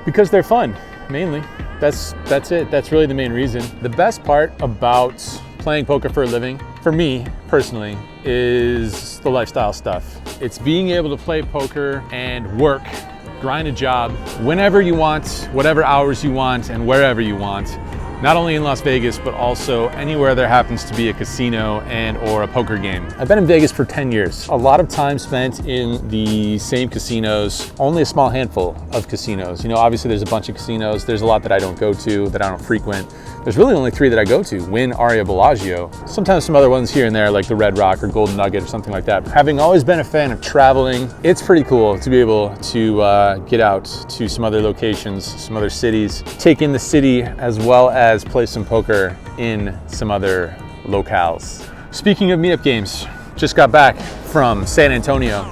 Because they're fun, mainly. That's it. That's really the main reason. The best part about playing poker for a living, for me personally, is the lifestyle stuff. It's being able to play poker and work, grind a job whenever you want, whatever hours you want, and wherever you want. Not only in Las Vegas, but also anywhere there happens to be a casino and or a poker game. I've been in Vegas for 10 years. A lot of time spent in the same casinos, only a small handful of casinos. You know, obviously there's a bunch of casinos. There's a lot that I don't go to, that I don't frequent. There's really only 3 that I go to: Wynn, Aria, Bellagio. Sometimes some other ones here and there, like the Red Rock or Golden Nugget or something like that. Having always been a fan of traveling, it's pretty cool to be able to get out to some other locations, some other cities, take in the city, as well as play some poker in some other locales. Speaking of meetup games, just got back from San Antonio.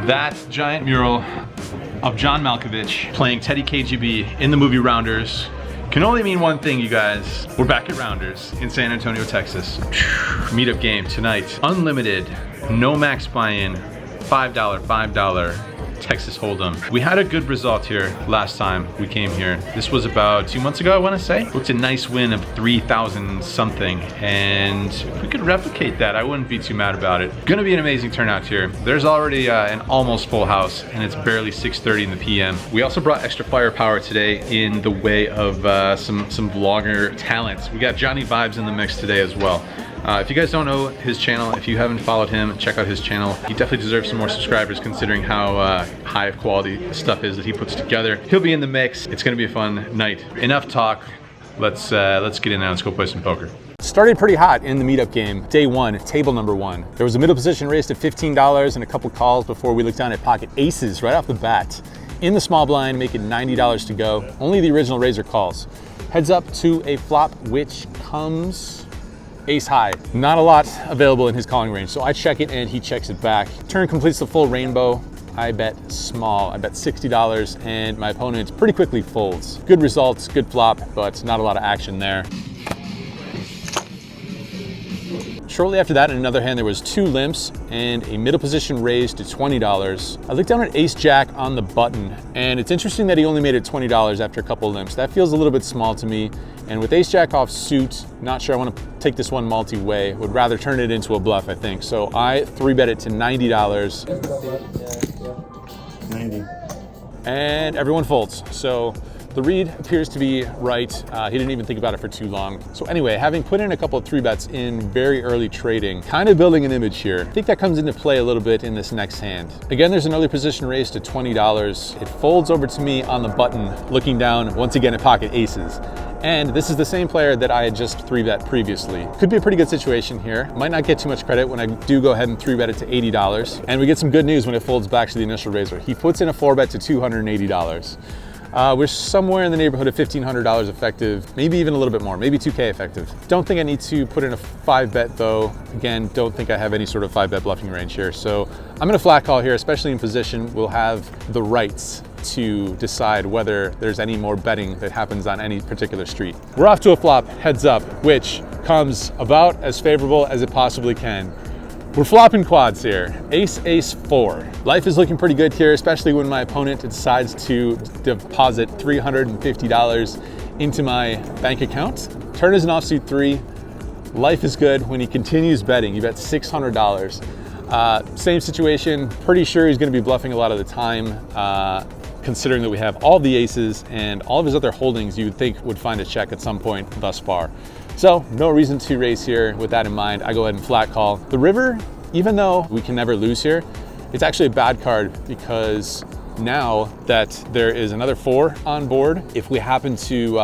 That giant mural of John Malkovich playing Teddy KGB in the movie Rounders can only mean one thing, you guys. We're back at Rounders in San Antonio, Texas. Meetup game tonight. Unlimited, no max buy-in, $5 Texas Hold'em. We had a good result here last time we came here. This was about 2 months ago, I want to say. Looked a nice win of 3,000 something, and if we could replicate that, I wouldn't be too mad about it. Gonna be an amazing turnout here. There's already an almost full house, and it's barely 6:30 in the PM. We also brought extra firepower today in the way of some vlogger talents. We got Johnny Vibes in the mix today as well. If you guys don't know his channel, if you haven't followed him, check out his channel. He definitely deserves some more subscribers considering how high of quality stuff is that he puts together. He'll be in the mix. It's gonna be a fun night. Enough talk. Let's get in there. Let's go play some poker. Started pretty hot in the meetup game. Day 1, table number 1. There was a middle position raised at $15 and a couple calls before we looked down at pocket aces right off the bat. In the small blind, making $90 to go. Only the original raiser calls. Heads up to a flop, which comes ace high. Not a lot available in his calling range, so I check it and he checks it back. Turn completes the full rainbow. I bet small. I bet $60 and my opponent pretty quickly folds. Good results, good flop, but not a lot of action there. Shortly after that, in another hand, there was 2 limps and a middle position raised to $20. I looked down at ace jack on the button, and it's interesting that he only made it $20 after a couple of limps. That feels a little bit small to me. And with ace jack off suit, not sure I want to take this one multi-way. Would rather turn it into a bluff, I think. So I 3-bet it to $90. 90. And everyone folds. So the read appears to be right. He didn't even think about it for too long. So anyway, having put in a couple of 3-bets in very early trading, kind of building an image here. I think that comes into play a little bit in this next hand. Again, there's an early position raised to $20. It folds over to me on the button, looking down once again at pocket aces. And this is the same player that I had just 3-bet previously. Could be a pretty good situation here. Might not get too much credit when I do go ahead and 3-bet it to $80. And we get some good news when it folds back to the initial raiser. He puts in a 4-bet to $280. We're somewhere in the neighborhood of $1,500 effective, maybe even a little bit more, maybe $2K effective. Don't think I need to put in a 5-bet though. Again, don't think I have any sort of 5-bet bluffing range here. So I'm gonna flat call here, especially in position. We'll have the rights to decide whether there's any more betting that happens on any particular street. We're off to a flop, heads up, which comes about as favorable as it possibly can. We're flopping quads here. Ace, ace, 4. Life is looking pretty good here, especially when my opponent decides to deposit $350 into my bank account. Turn is an offsuit 3. Life is good when he continues betting. You bet $600. Same situation, pretty sure he's gonna be bluffing a lot of the time, considering that we have all the aces and all of his other holdings you would think would find a check at some point thus far. So no reason to raise here. With that in mind, I go ahead and flat call. The river, even though we can never lose here, it's actually a bad card because now that there is another 4 on board, if we happen to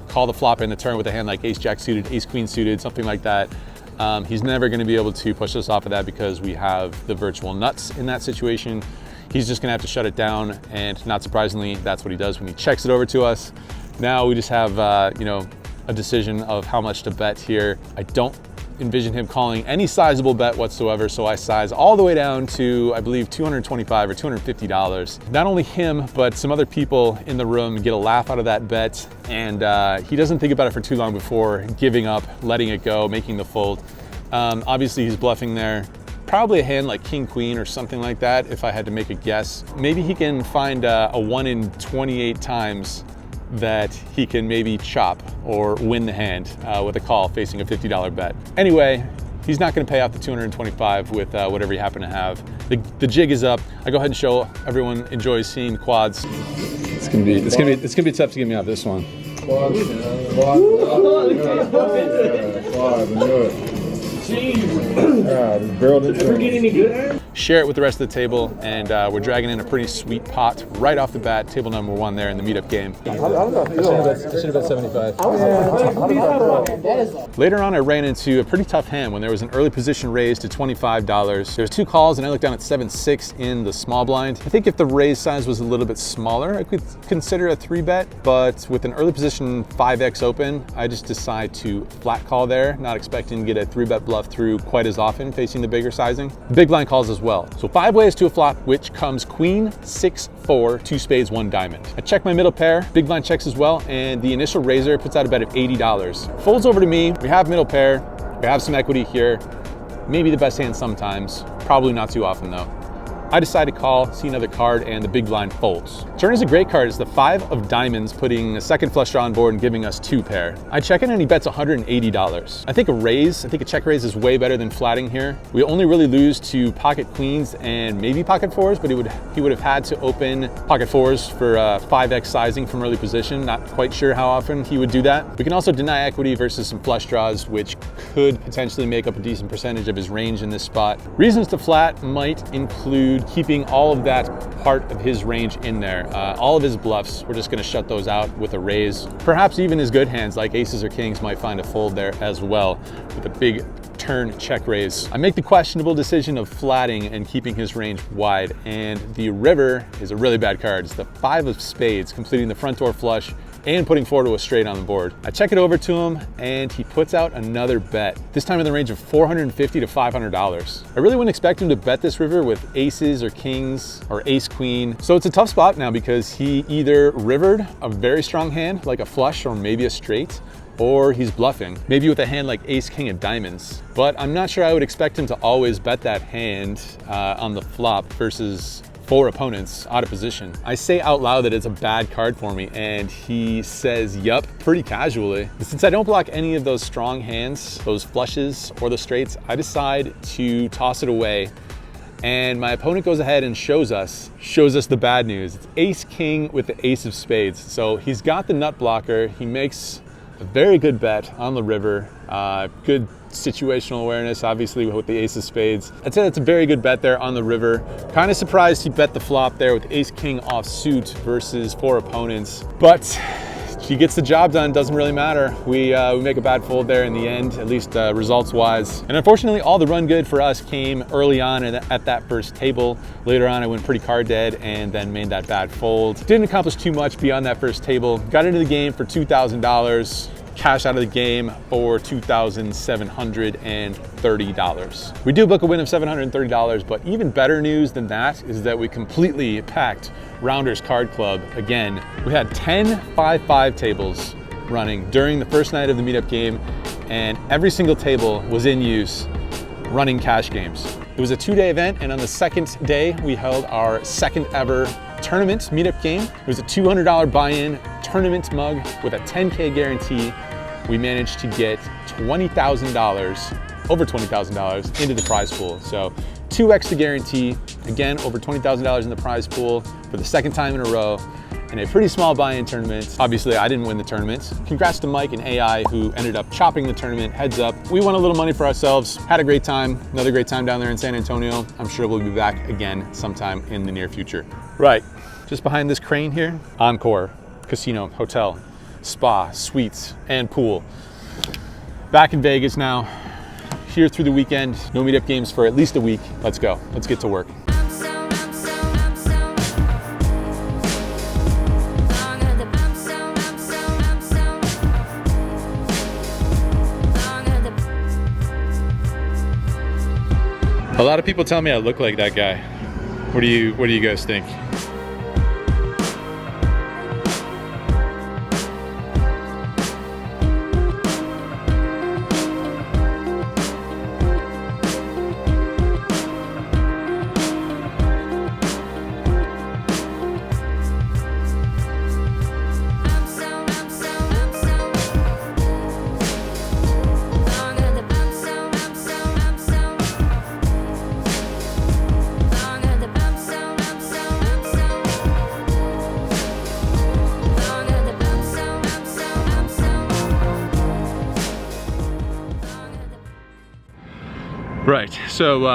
call the flop in the turn with a hand like ace jack suited, ace queen suited, something like that, he's never going to be able to push us off of that because we have the virtual nuts in that situation. he's just gonna have to shut it down, and not surprisingly, that's what he does when he checks it over to us. Now we just have, you know, a decision of how much to bet here. I don't envision him calling any sizable bet whatsoever, so I size all the way down to, I believe, $225 or $250. Not only him, but some other people in the room get a laugh out of that bet, and he doesn't think about it for too long before giving up, letting it go, making the fold. Obviously he's bluffing there. Probably a hand like king queen or something like that, if I had to make a guess. Maybe he can find a 1 in 28 times that he can maybe chop or win the hand with a call facing a $50 bet. Anyway, he's not gonna pay off the 225 with whatever you happen to have. The jig is up. I go ahead and show everyone enjoys seeing the quads. It's gonna be tough to get me off this one. Share it with the rest of the table, and we're dragging in a pretty sweet pot right off the bat. Table number 1 there in the meetup game. I should have bet 75. Later on, I ran into a pretty tough hand when there was an early position raise to $25. There was 2 calls, and I looked down at 7-6 in the small blind. I think if the raise size was a little bit smaller, I could consider a 3-bet, but with an early position 5x open, I just decide to flat call there, not expecting to get a 3-bet bluff through quite as often facing the bigger sizing. The big blind calls as well. So 5 ways to a flop, which comes queen, 6, 4, 2 spades, 1 diamond. I check my middle pair, big blind checks as well, and the initial raiser puts out a bet of $80. Folds over to me, we have middle pair, we have some equity here. Maybe the best hand sometimes, probably not too often though. I decide to call, see another card, and the big blind folds. Turn is a great card. It's the 5 of diamonds, putting a second flush draw on board and giving us 2 pair. I check in and he bets $180. I think a check raise is way better than flatting here. We only really lose to pocket queens and maybe pocket 4s, but he would have had to open pocket 4s for 5x sizing from early position. Not quite sure how often he would do that. We can also deny equity versus some flush draws, which could potentially make up a decent percentage of his range in this spot. Reasons to flat might include keeping all of that part of his range in there. All of his bluffs, we're just gonna shut those out with a raise. Perhaps even his good hands like aces or kings might find a fold there as well with a big turn check raise. I make the questionable decision of flatting and keeping his range wide, and the river is a really bad card. It's the 5 of spades, completing the front door flush and putting 4 to a straight on the board. I check it over to him, and he puts out another bet, this time in the range of $450 to $500. I really wouldn't expect him to bet this river with aces or kings or ace queen. So it's a tough spot now because he either rivered a very strong hand like a flush or maybe a straight, or he's bluffing, maybe with a hand like ace king of diamonds. But I'm not sure I would expect him to always bet that hand on the flop versus 4 opponents out of position. I say out loud that it's a bad card for me, and he says yup pretty casually. But since I don't block any of those strong hands, those flushes or the straights, I decide to toss it away, and my opponent goes ahead and shows us the bad news. It's ace king with the ace of spades. So he's got the nut blocker. He makes a very good bet on the river. Good situational awareness, obviously, with the ace of spades. I'd say that's a very good bet there on the river. Kind of surprised he bet the flop there with ace king offsuit versus 4 opponents, but he gets the job done. Doesn't really matter. We make a bad fold there in the end, at least results wise. And unfortunately, all the run good for us came early on at that first table. Later on, I went pretty card dead and then made that bad fold. Didn't accomplish too much beyond that first table. Got into the game for $2,000. Cash out of the game for $2,730. We do book a win of $730, but even better news than that is that we completely packed Rounders Card Club again. We had 10 5-5 tables running during the first night of the meetup game, and every single table was in use running cash games. It was a 2-day event, and on the second day, we held our second ever tournament meetup game. It was a $200 buy-in tournament mug with a 10K guarantee. We managed to get $20,000, over $20,000 into the prize pool. So 2x the guarantee, again, over $20,000 in the prize pool for the second time in a row in a pretty small buy-in tournament. Obviously, I didn't win the tournament. Congrats to Mike and AI, who ended up chopping the tournament. Heads up. We won a little money for ourselves, had a great time, another great time down there in San Antonio. I'm sure we'll be back again sometime in the near future. Right, just behind this crane here, Encore Casino, Hotel, Spa, Suites, and Pool. Back in Vegas now, here through the weekend. No meetup games for at least a week. Let's go, let's get to work. A lot of people tell me I look like that guy. What do you guys think? Right, so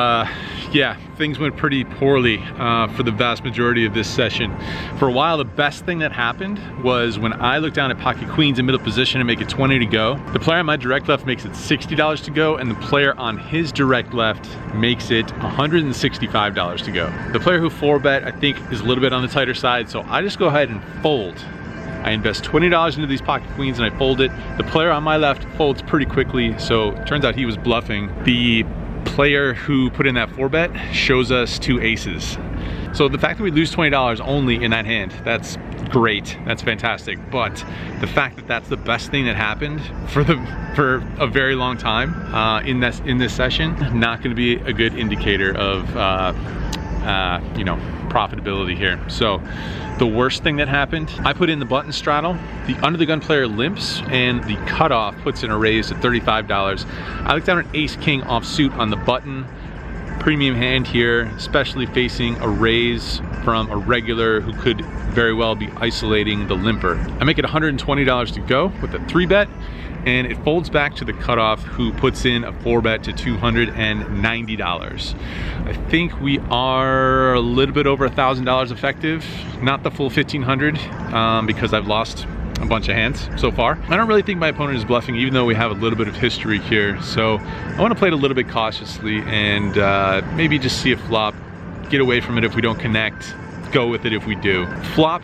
yeah, things went pretty poorly for the vast majority of this session. For a while, the best thing that happened was when I look down at pocket queens in middle position and make it 20 to go, the player on my direct left makes it $60 to go, and the player on his direct left makes it $165 to go. The player who 4-bet, I think, is a little bit on the tighter side, so I just go ahead and fold. I invest $20 into these pocket queens and I fold it. The player on my left folds pretty quickly, so it turns out he was bluffing. The player who put in that 4-bet shows us 2 aces. So the fact that we lose $20 only in that hand, that's great, that's fantastic. But the fact that that's the best thing that happened for a very long time in this session, not going to be a good indicator of you know, profitability here. So the worst thing that happened, I put in the button straddle, the under the gun player limps, and the cutoff puts in a raise to $35. I look down at ace king offsuit on the button. Premium hand here, especially facing a raise from a regular who could very well be isolating the limper. I make it $120 to go with a 3-bet, and it folds back to the cutoff who puts in a 4-bet to $290. I think we are a little bit over $1,000 effective, not the full 1,500 because I've lost a bunch of hands so far. I don't really think my opponent is bluffing, even though we have a little bit of history here. So I want to play it a little bit cautiously and maybe just see a flop, get away from it if we don't connect, go with it if we do. Flop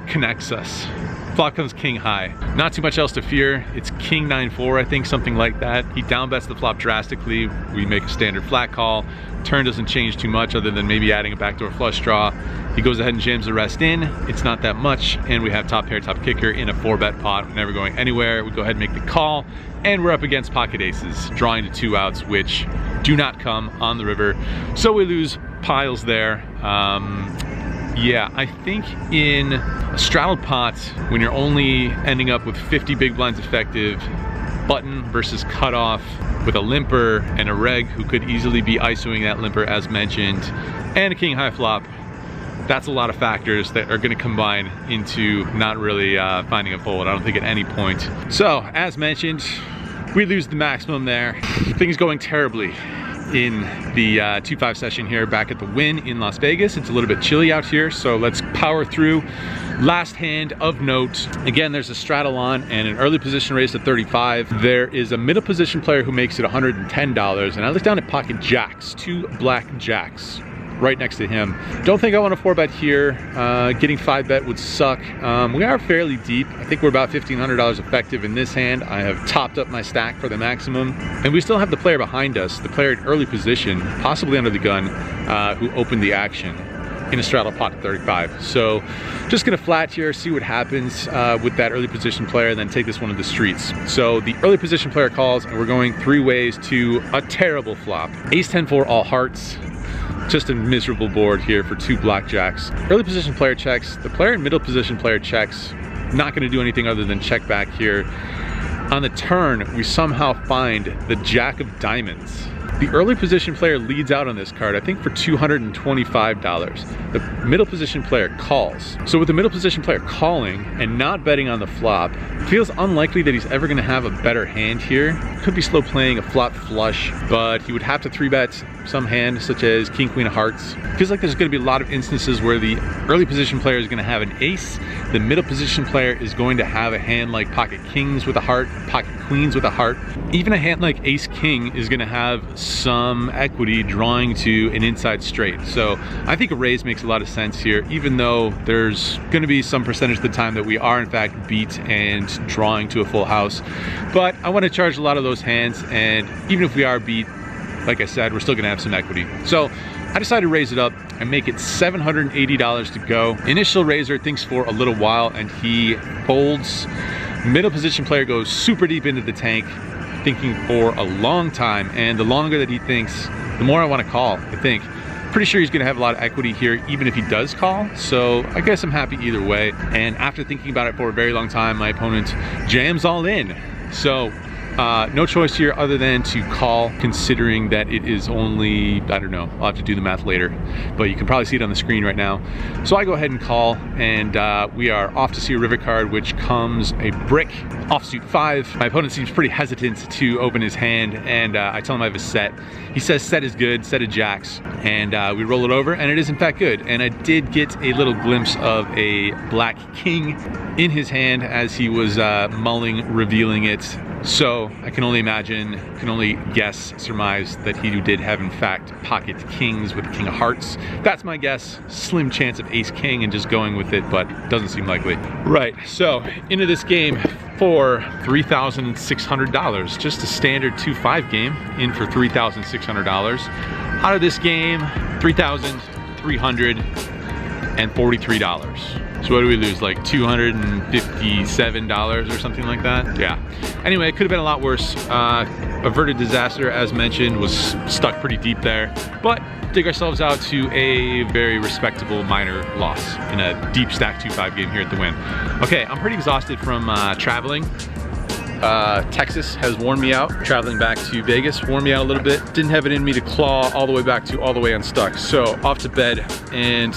connects us. Flop comes king high. Not too much else to fear. It's king 9-4, I think, something like that. He down bets the flop drastically. We make a standard flat call. Turn doesn't change too much other than maybe adding a backdoor flush draw. He goes ahead and jams the rest in. It's not that much, and we have top pair, top kicker in a 4-bet pot. We're never going anywhere. We go ahead and make the call, and we're up against pocket aces, drawing to 2 outs, which do not come on the river. So we lose piles there. Yeah, I think in a straddled pot, when you're only ending up with 50 big blinds effective, button versus cutoff with a limper and a reg who could easily be ISOing that limper as mentioned, and a king high flop, that's a lot of factors that are going to combine into not really finding a fold, I don't think, at any point. So, as mentioned, we lose the maximum there. Things going terribly in the 2-5 session here back at the Wynn in Las Vegas. It's a little bit chilly out here, so let's power through. Last hand of note, again, there's a straddle on and an early position raise to 35. There is a middle position player who makes it $110, and I look down at pocket jacks, 2 black jacks right next to him. Don't think I want to 4-bet here. Getting 5-bet would suck. We are fairly deep. I think we're about $1,500 effective in this hand. I have topped up my stack for the maximum, and we still have the player behind us, the player in early position, possibly under the gun, who opened the action in a straddle pot at 35. So just gonna flat here, see what happens with that early position player, and then take this one to the streets. So the early position player calls, and we're going 3 ways to a terrible flop. Ace 10-4 all hearts. Just a miserable board here for 2 blackjacks. Early position player checks. The player in middle position player checks. Not going to do anything other than check back here. On the turn, we somehow find the jack of diamonds. The early position player leads out on this card, I think, for $225. The middle position player calls. So with the middle position player calling and not betting on the flop, it feels unlikely that he's ever going to have a better hand here. Could be slow playing a flop flush, but he would have to 3-bet some hand such as king queen of hearts. Feels like there's going to be a lot of instances where the early position player is going to have an ace, the middle position player is going to have a hand like pocket kings with a heart, pocket queens with a heart. Even a hand like ace king is going to have some equity drawing to an inside straight. So I think a raise makes a lot of sense here, even though there's going to be some percentage of the time that we are in fact beat and drawing to a full house. But I want to charge a lot of those hands, and even if we are beat, like I said, we're still gonna have some equity. So I decided to raise it up and make it $780 to go. Initial raiser thinks for a little while and he folds. Middle position player goes super deep into the tank, thinking for a long time, and the longer that he thinks, the more I want to call, I think. Pretty sure he's going to have a lot of equity here, even if he does call, so I guess I'm happy either way. And after thinking about it for a very long time, my opponent jams all in. So no choice here other than to call, considering that it is only, I don't know, I'll have to do the math later, but you can probably see it on the screen right now. So I go ahead and call, and we are off to see a river card, which comes a brick, offsuit 5. My opponent seems pretty hesitant to open his hand, and I tell him I have a set. He says set is good, set of jacks, and we roll it over, and it is in fact good. And I did get a little glimpse of a black king in his hand as he was mulling, revealing it. So I can only imagine, can only guess, surmise that he did have in fact pocket kings with the king of hearts. That's my guess. Slim chance of ace king and just going with it, but doesn't seem likely. Right, so into this game for $3,600. Just a standard 2-5 game, in for $3,600. Out of this game, $3,343. So what do we lose, like $257 or something like that? Yeah. Anyway, it could have been a lot worse. Averted disaster, as mentioned, was stuck pretty deep there, but dig ourselves out to a very respectable minor loss in a deep stack 2-5 game here at the Wynn. Okay, I'm pretty exhausted from traveling. Texas has worn me out. Traveling back to Vegas wore me out a little bit. Didn't have it in me to claw all the way back to all the way unstuck. So off to bed, and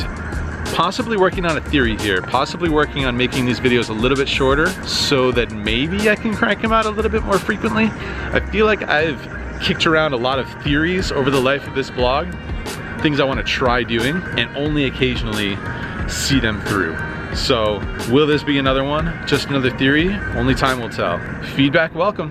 possibly working on a theory here, possibly working on making these videos a little bit shorter so that maybe I can crank them out a little bit more frequently. I feel like I've kicked around a lot of theories over the life of this blog, things I want to try doing, and only occasionally see them through. So will this be another one? Just another theory? Only time will tell. Feedback welcome.